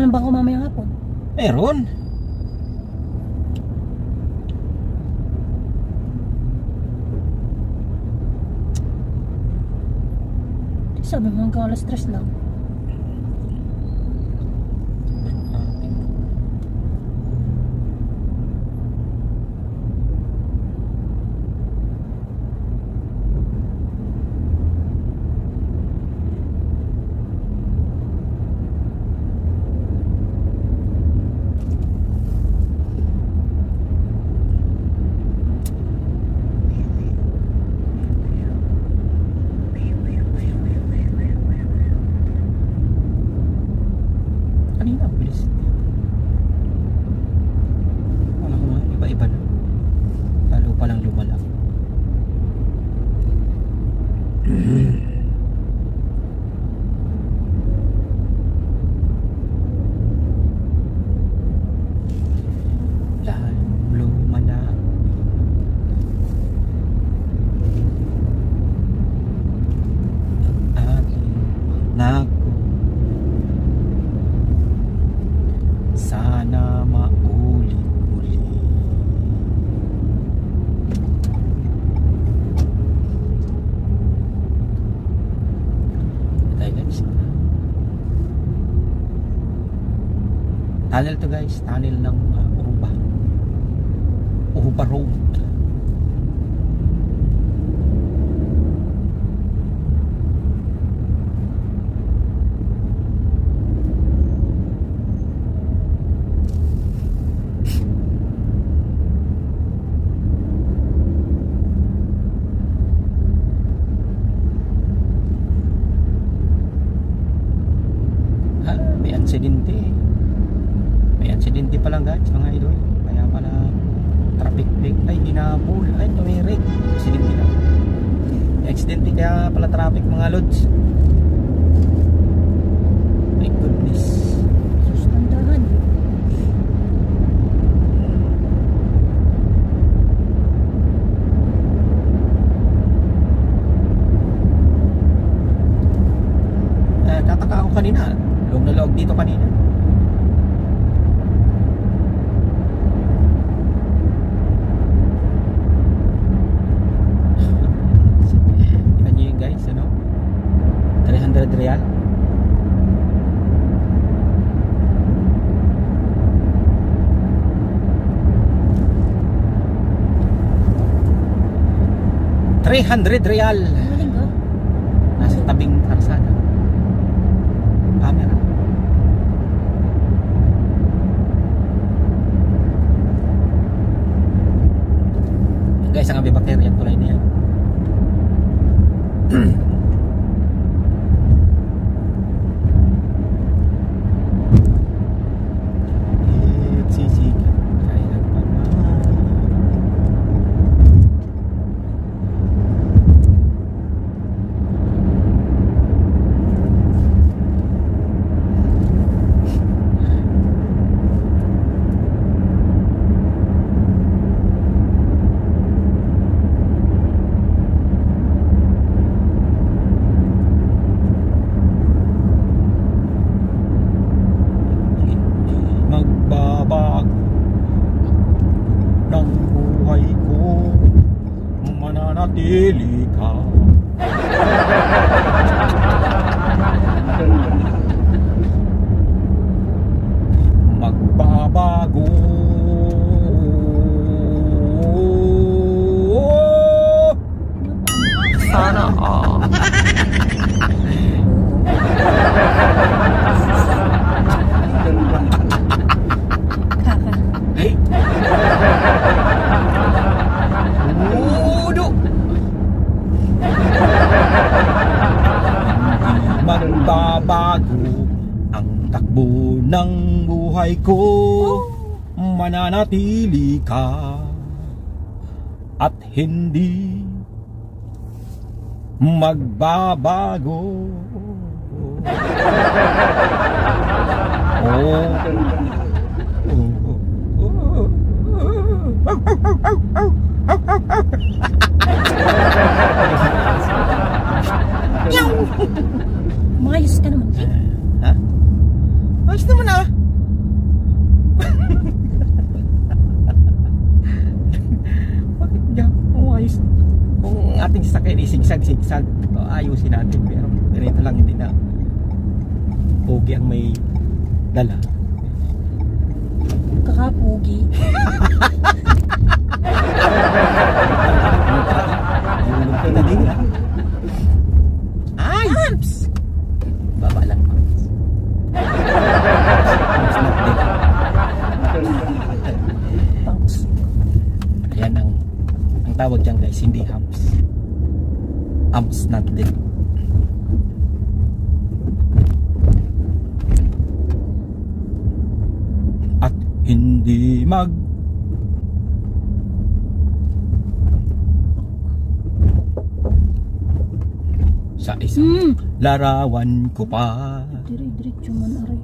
ng bangko mamayang hapon? Meron. Sabi mo hanggang alas 3 lang. Sana maulit-ulit. Tayo guys. Tunnel to guys, tunnel ng Uruba Road. May aksidente pa lang guys mga idol, kaya pala traffic brake ay hinabol, ay tumirik, aksidente lang, aksidente kaya pala traffic mga lods. My goodness, sustandahan. Tataka ako kanina, loob na loob dito kanina. Kita nyo yun guys, ano? 300 real. $300. Nasa tabing karsada. Camera. Guys, ang abibakterya tulay na yan. Magbabago ng buhay ko, mananatili ka. Magbabago sana magbabago ang takbo ng buhay ko, mananatili ka at hindi magbabago. Mayos ka naman. Ha? Ayos naman ah. kung ating sasakyan isigsag-sigsag, ayusin natin. Pero ganito lang, hindi na pogi ang may dala. Kakapugi. Ito na din lang. Ay! Amps! Baba lang, Amps. Amps not dead. Punks. Ayan ang tawag dyan guys, hindi Amps. Amps not dead. At hindi sa isang larawan ko pa Dire-diretso man, aray.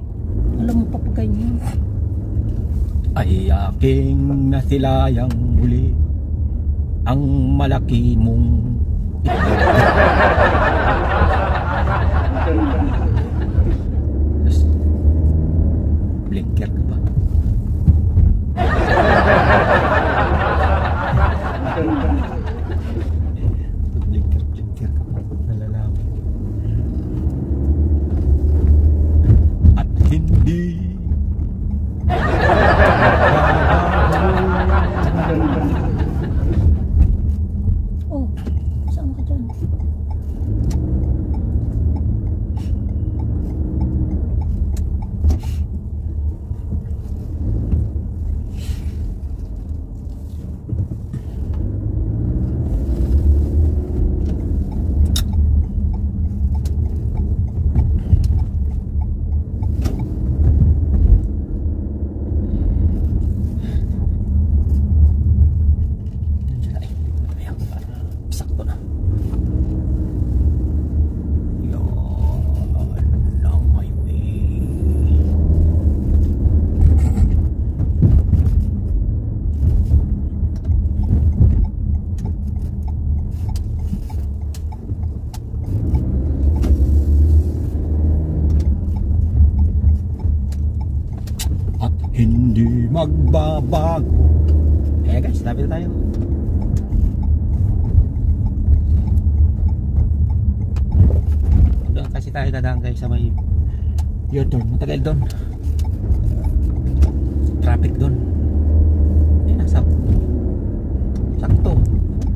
Alam mo pa pa ganyan. ay aking nasilayang muli ang malaki mong Tapos, blinker ka ba? Blinker ka ba? Nalalaman. At hindi Oh, saan ka dyan? sakto na. Yan ang highway. At hindi magbabago. Eh guys, lapit na tayo. Doon kasi tayo dadaan guys sa may yun doon, matagal doon. Traffic doon. Ay, nasa sakto.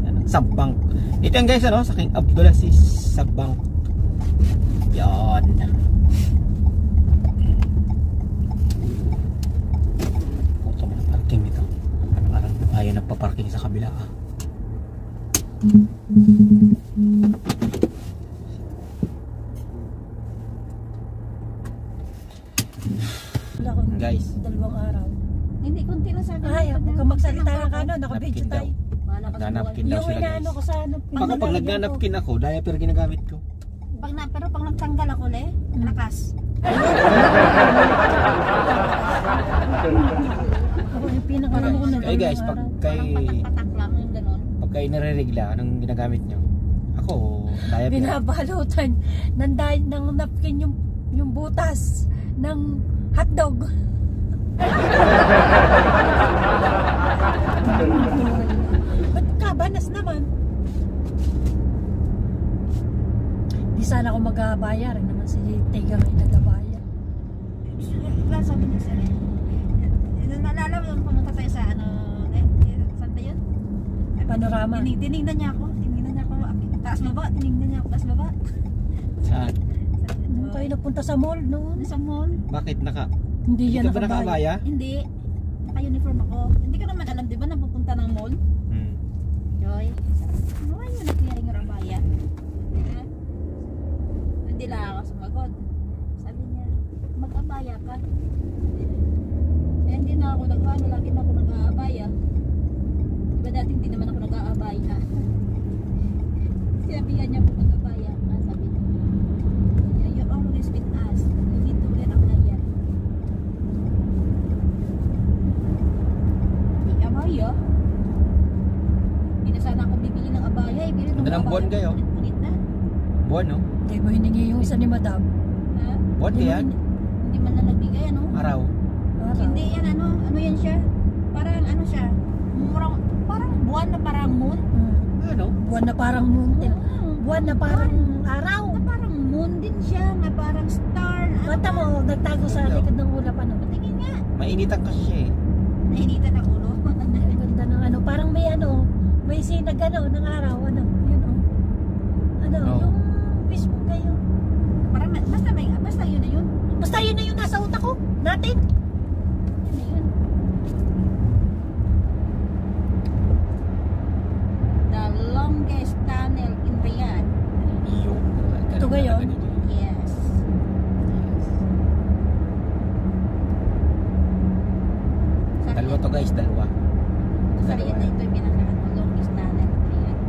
Yan, Sabang. Ito yan guys, ano, sa King Abdulaziz Sabang. Yan. Puto mo na parking dito. Parang ayaw nagpa-parking sa kabila ah. Wala ko Guys. dalawang araw. Hindi, konti lang sabi. Ay, huwag kang magsalita ng ano, naka-video Napkin daw. tayo. Nagnanapkin daw Yung sila guys. inaano ko sa ano. Baka pag nagnanapkin ako, diaper ginagamit ko. Pero pag nagtanggal ako le, lakas. Ako yung pinakaano ko na Ay guys, pag kay Patak lang yung ganun. pag kayo nare-regla, anong ginagamit nyo? Ako, diaper. binabalutan ng napkin yung butas ng hotdog. Ba't kabanas naman? Di sana ako mag-aabayar. Naman si Tiga may nag-aabayar. Wala sabi niya sila. Naalala mo yung pumunta tayo sa ano, saan tayo yun? Panorama. Tinignan niya ako. Taas baba, tinignan niya ako. Taas baba. Saan? Nung kayo napunta sa mall noon. Sa mall. Bakit Hindi Hindi yan ka ba nakabaya? Hindi. Naka-uniform ako. Hindi ko naman alam, di ba, na pupunta ng mall? Hmm. Joy. Ano yung nagkiyaring rabaya? Hindi lang ako sumagot. Sabi niya, mag-abaya ka. Eh, hindi na ako nag-ano, lagi na ako nag-aabaya. Diba dati hindi naman ako nag-aabaya. Sinabihan niya po mag-abaya. Sabi niya, you're always with us. You need to wear abaya. Abaya? Hindi na sana ako bibili ng abaya. Bili ng Madalang buwan kayo? Ulit na. Buwan, no? Hindi mo hiningi yung isa ni Madam. Ha? Buwan Hindi mo yan? Hindi man na nagbigay, ano? Araw. Hindi yan, ano yan siya? Parang ano siya? Parang buwan na parang moon. ano? Buwan na parang moon. Buwan na parang araw. Na parang moon din siya, na parang star. Bata mo, nagtago sa likod ng ulap ano. Patingin nga. Mainitan kasi siya eh. Nainitan ang ulo. Ang ganda ng ano, parang may ano, may sinag ano, ng araw, ano, yun o. Ano, Oh. yung mismo kayo. Parang basta yun na yun. Basta yun na yung nasa utak ko, natin. Yun na yun. The longest tunnel in Riyadh. Yung. Ito ngayon? Yes. Dalawa to guys, dalawa. Sa Riyadh na ito yung pinaka longest tunnel in Riyadh.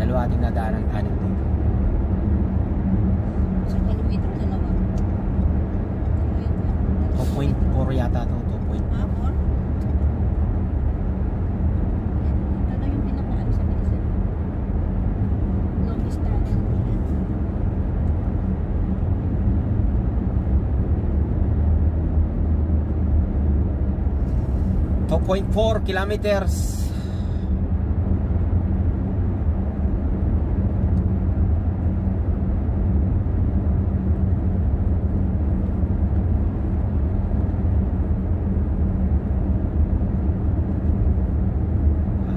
Dalawa ating nadaan ang tunnel dito. Sa kilometro dalawa. 2.4 yata to, 2.4. Or? Ito na yung pinaka sa bilisan. Longest tunnel in Riyadh. 2.4 kilometers.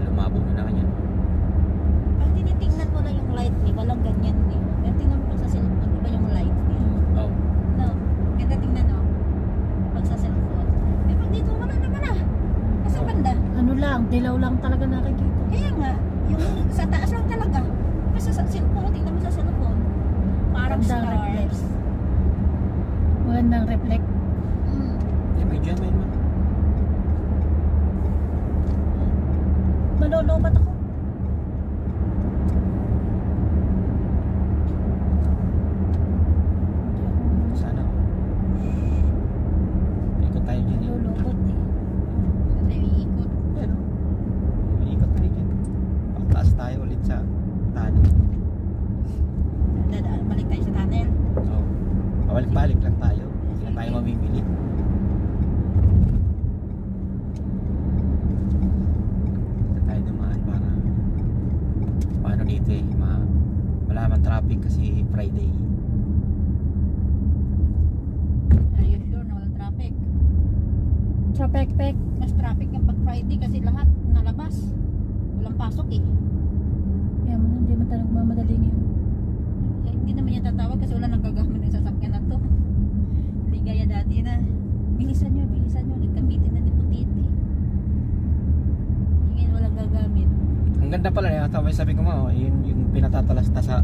Lumabo na naman yan. Pag tinitingnan mo na yung light ni, walang ganyan ni. Pero tingnan mo sa cellphone, iba yung light ni. Oh. No, ganda tingnan no. Pag sa cellphone. Eh pag dito, wala naman ah. Nasa banda. Ano lang, dilaw lang talaga nakikita. Kaya nga, yung sa taas lang talaga. Kasi sa cellphone, tingnan mo sa cellphone. Parang Magandang stars. reflex. Magandang reflect. Mm. Eh, may dyan, man. Malolobat ako. Sana. Ikot tayo dyan eh. Malolobat eh. Sa tayo iikot. Ano? Ikot tayo dyan. Pagtaas tayo ulit sa tunnel. Dadaan, balik tayo sa tunnel. So, pabalik-balik lang tayo. Hindi na tayo mamimili. Dito tayo dumaan para paano dito eh. Wala man traffic kasi Friday. Are you sure na walang traffic? Trapek-pek. Mas traffic yung pag Friday kasi lahat nalabas. Walang pasok eh. Kaya mo hindi man tayo nagmamadaling yun. Eh, hindi naman yan tatawag kasi wala nang gagamit ng sasakyan na to. Hindi gaya dati na bilisan nyo, nagkamitin na ni Putiti. Ngayon walang gagamit. Ang ganda pala niya. Tama sabi ko mo, yung pinatatalasta sa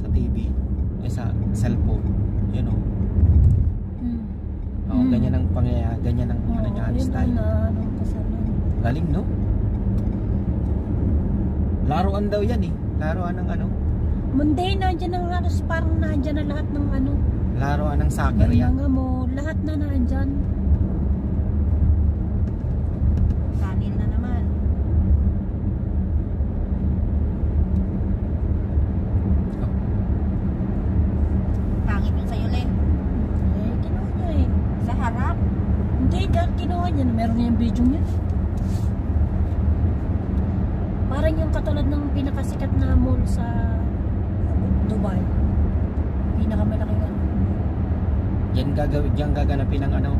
TV. Eh sa cellphone. Yun o. Oh, Hmm. ganyan ang pangyayari, ganyan ang ano niya, yun style. na, ano, kasama. Galing, no? Laruan daw yan eh. Laruan ng ano? Monday, nandyan ang halos parang nandyan na lahat ng ano. Laruan ng soccer yan. Mga mo, lahat na nandyan. Tunnel na naman. Pangit yung sa'yo, Len. Eh, kinuha niya eh. Sa harap. Hindi, dahil kinuha niya. Meron niya yung video niya. Parang yung katulad ng pinakasikat na mall sa Dubai. Pinakamalaking ano. Diyan gaganapin ang ano,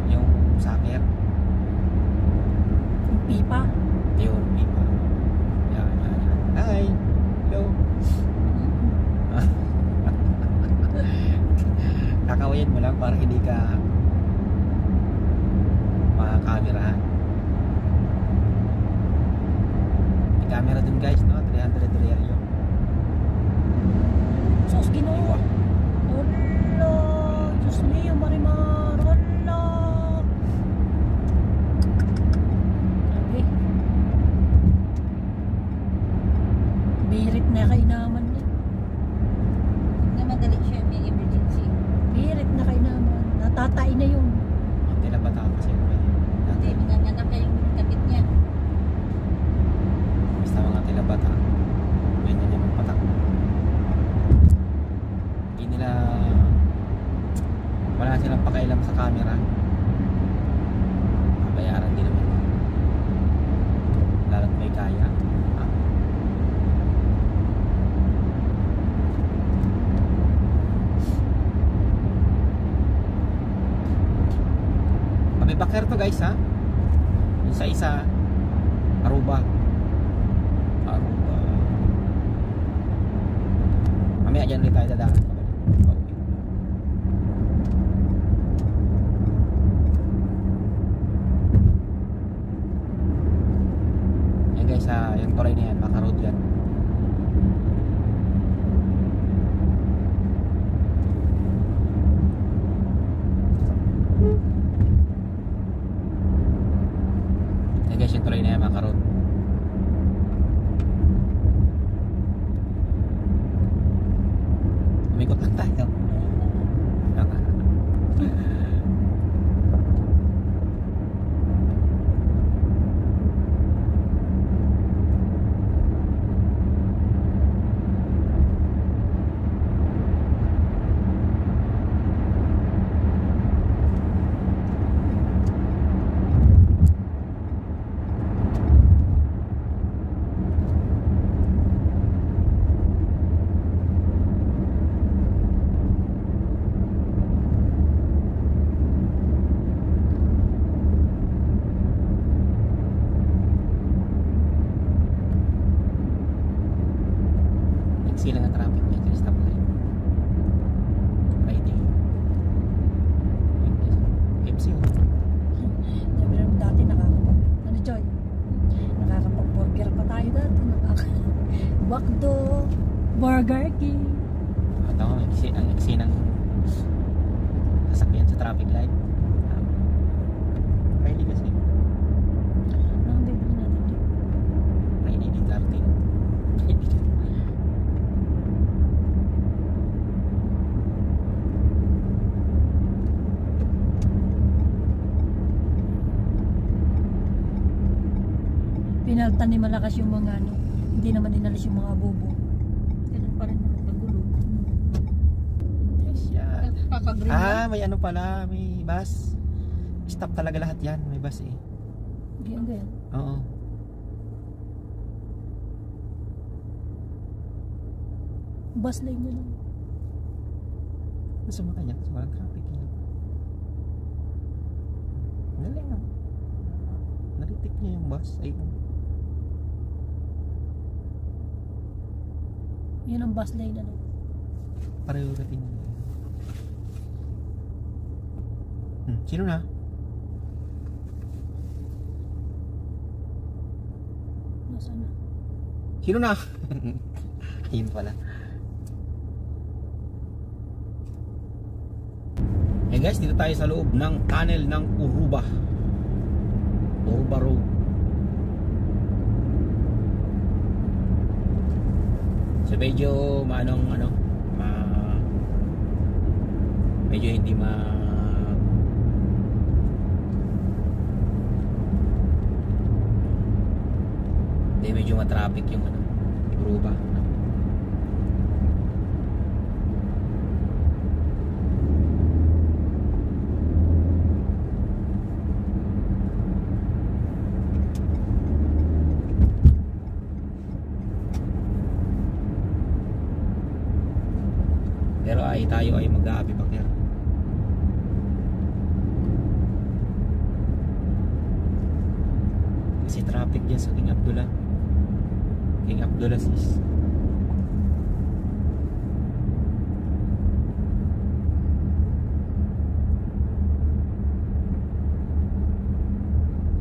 yung soccer. Yung pipa. Yun, iba. Yan. Hi! Hello! Kakawayan mo lang para hindi ka makakamerahan. May camera dun guys, no? 300 real yun. Sos, ginawa. Hola! Diyos niyo, Marimar. Hola! Grabe. Birit na kainaman niya. Na madali siya, may emergency. Birit na kainaman. Natatay na yun. Hindi na bata kasi Hindi, manganganak kayo yung kapit niya. basta mga tilabata. Ganyan yung magpatakbo. Hindi nila wala silang pakialam sa camera. Babayaran din naman. Lalo guys ha. Isa-isa. Aruba. Mamaya dyan ulit tayo dadaan. Yan guys ha, yung tulay na yan, maka-road yan. Yan guys, yung tulay na yan, maka-road. Umikot lang tayo. Sila ng traffic niya, just stop light. Friday. MC oh. Sabi naman dati ano Joy? Nakakapag-burger pa tayo dati. Bakdo, Burger King. At ako, ang iksi ng sasakyan sa traffic light. Friday kasi. Anong bibili natin dito? Friday di 13. Pinaltan ni malakas yung mga ano. Hindi naman dinalis yung mga bubo. Ganun pa rin naman magulo. Yes, yan. Kakagreen May ano pala, may bus. Stop talaga lahat yan, may bus eh. Ganyan. Oo. Bus lane nyo lang. Gusto mo kanya, so walang traffic yun. Galing ah. Naritik niya yung bus. Ay, Yun ang bus lane ano. pareho natin. Sino na? Nasaan na? Sino na? Ayun pala. Eh guys, dito tayo sa loob ng tunnel ng Uruba. Uruba Road. So medyo medyo hindi medyo ma-traffic yung Uruba. Pero tayo ay mag-aabi bakir. Kasi traffic dyan sa King Abdullah. King Abdullah sis.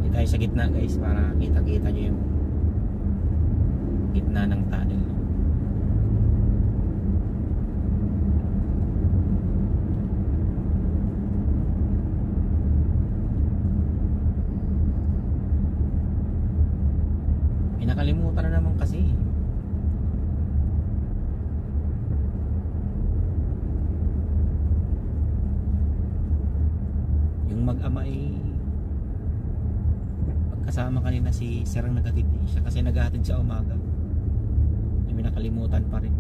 Dito tayo sa gitna guys para kita-kita nyo yung gitna ng tunnel. Nakalimutan na naman kasi. Yung mag-ama ay pagkasama kanina si Sir ang nagatid siya kasi naghahatid sa umaga. Yung nakalimutan pa rin.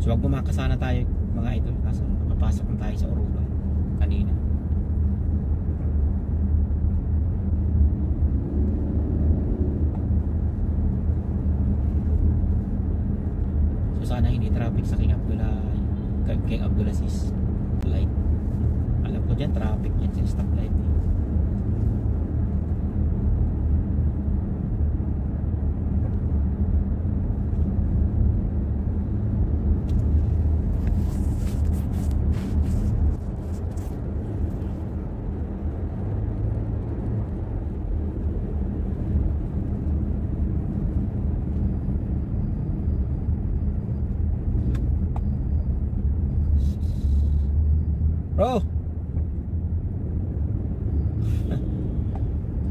So wag bumaka sana tayo mga idol kasi nakapasok na tayo sa Uruba kanina. ko sana hindi traffic sa King Abdulaziz light. Alam ko dyan traffic dyan sa stoplight eh. Bro!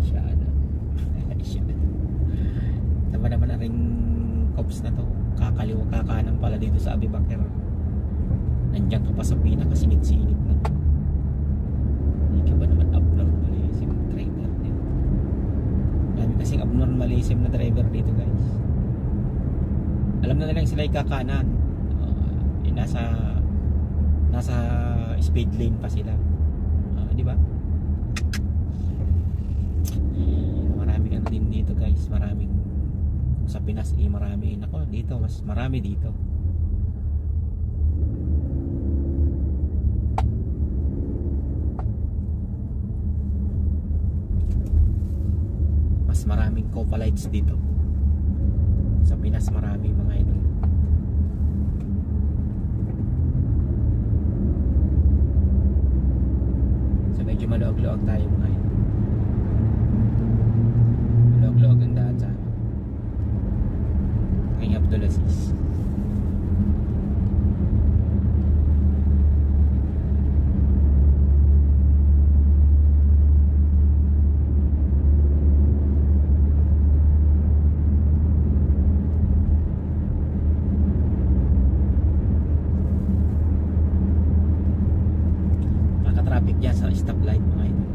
Siyada. Siyada. Naman na ring cops na to. Kakaliwa kakanan pala dito sa Abibakir. Nandiyan ka pa sa pinakasingit-singit na. Hindi ka ba naman abnormalism driver dito? Dami kasing abnormalism na driver dito guys. Alam na nilang sila kakanan. Nasa speed lane pa sila. Di ba? Marami ano din dito guys. Maraming sa Pinas marami. Nako, dito mas marami dito. Mas maraming copalites dito. Sa Pinas marami mga idol. Medyo maluag-luag tayo mga yun. Maluag-luag ang daan sa King Abdulaziz. Traffic dyan sa stoplight mga ito.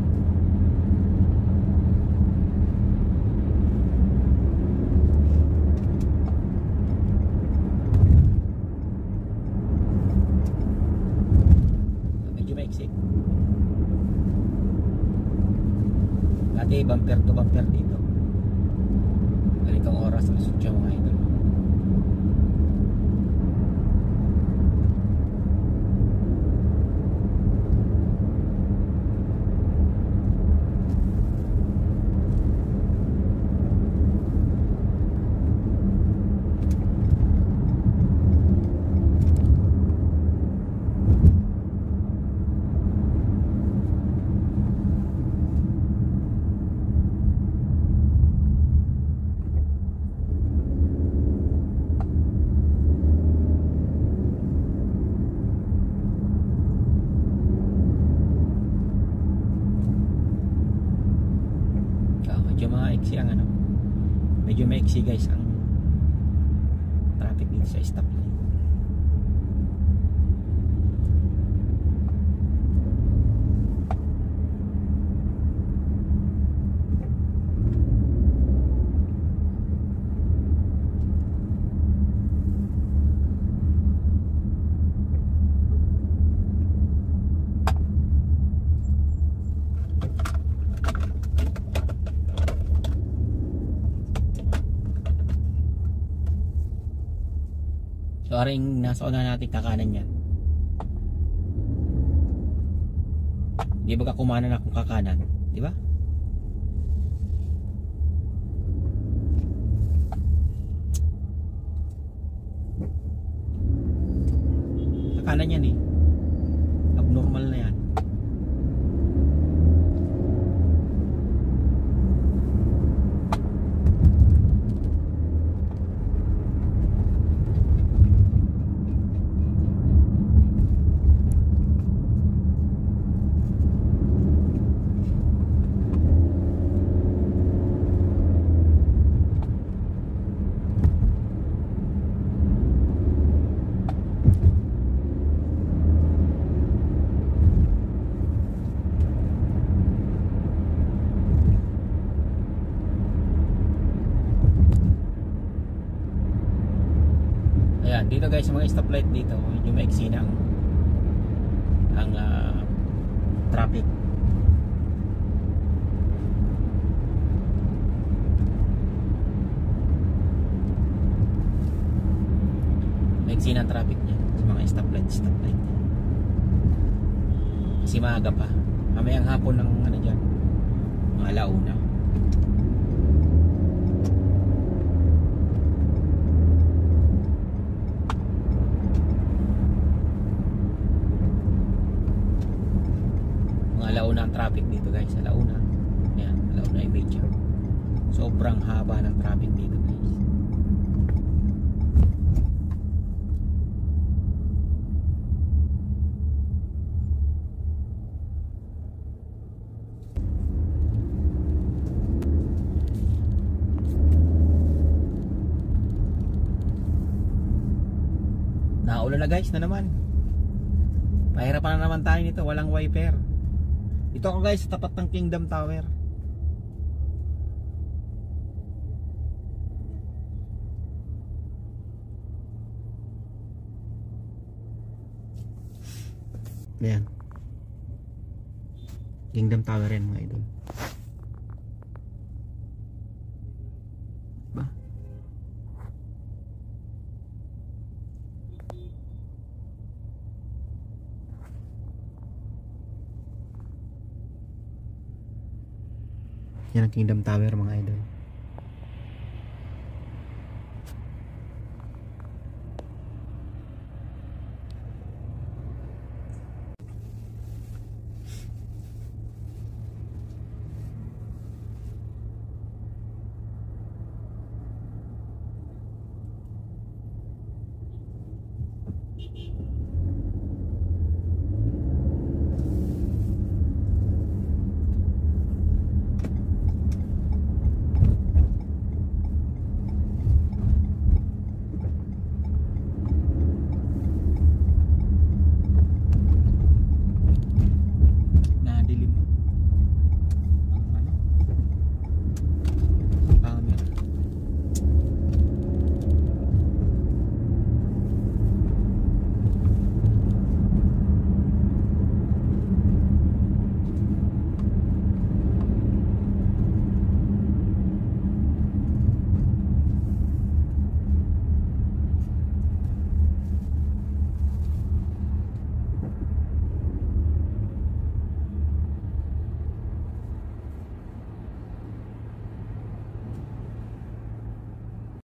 Medyo maiksik. Dati bumper to bumper dito. Ganitong oras ang sutya mga ito. Medyo maiksi guys ang traffic dito sa stoplight. So aring nasa una natin kakanan yan. Di ba kumanan akong kakanan? Di ba? Kakanan yan eh. Abnormal na yan. Dito guys, sa mga stoplight dito, medyo maiksi na ang traffic. maiksi na ang traffic niya sa mga stoplight. Kasi maaga pa. Mamayang hapon ng ano dyan, mga alauna. Mga alauna ang traffic dito guys. Alauna. Ayan, alauna ay medyo. Sobrang haba ng traffic dito guys. Naulan na guys na naman. Mahirapan na naman tayo nito, walang wiper. Ito ako guys sa tapat ng Kingdom Tower. Ayan. Kingdom Tower yan mga idol. Ba? Yan ang Kingdom Tower mga idol.